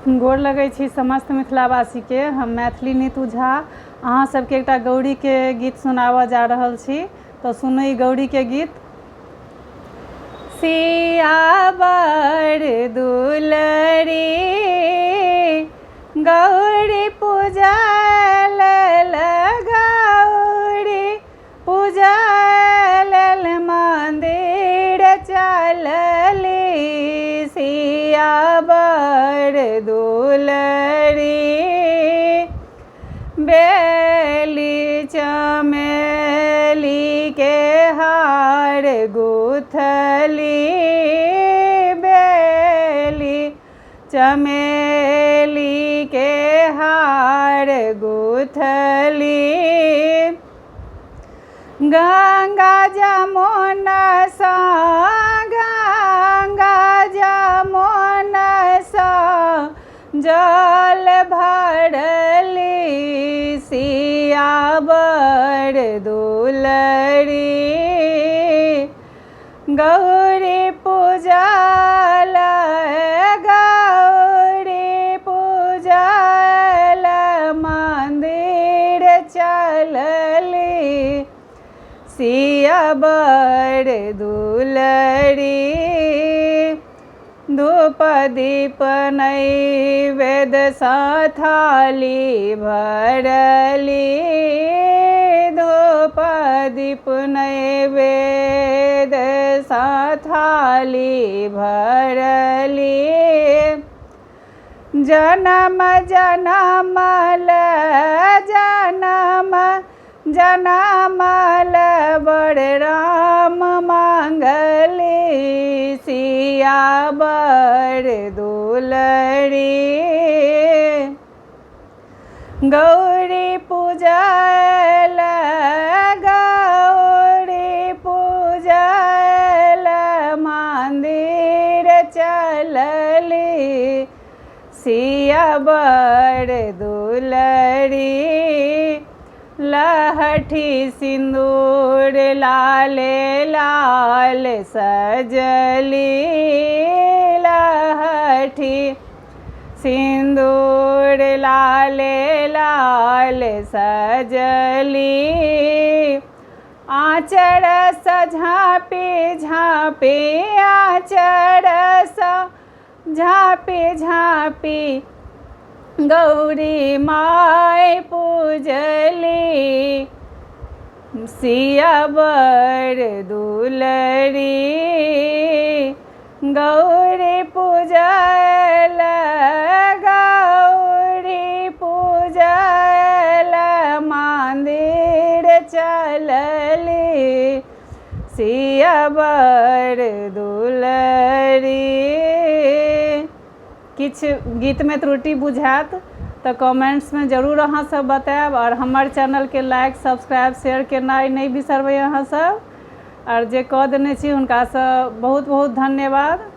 गोर लगै छी समस्त मिथिलावासी के। हम मैथिली नीतू झा अहाँ सबके एकटा गौरी के गीत सुनाबऽ जा रहल छी। तो सुनू ई गौरी के गीत। सियावर दुलरी गौरी पूजल गौरी पूजल मंदिर चलली। सियावर दुलरी बेली चमेली के हार गुथली। बेली चमेली के हार गुथली। गंगा जमुना सा गंगा जमुना सा जल भरली। सियावर दुलरी गौरी पूजल गौरी पूजल मंदिर चलली। सियावर दुलरी धूप दीप नैवेद्य सा थाली भरली। धूप दीप नैवेद्य सा थाली भरली। जनम जनमल जनम जनमल बड़ राम मंगली। सियावर दुलरी गौरी पूजल गौरी पूजल मंदिर चलली। सियावर दुलरी लहठी सिंदूर लाले लाल सजली। लहठी सिंदूर लाले लाल सजली। आचर सा झाँपी झाँपी आचर सा झाँपी झाँपी गौरी माय पूजली। सियावर दुलरी गौरी पूजल गौरी पूजल मंदिर चलली। सियावर दुलरी। किछ गीत में त्रुटि बुझात तो कमेंट्स में जरूर अहाँ सब बताएब। और हमार चैनल के लाइक सब्सक्राइब शेयर केनाइ नहीं बिसरबै अहाँ सब। और जे कह देने छी हुनका सब बहुत बहुत धन्यवाद।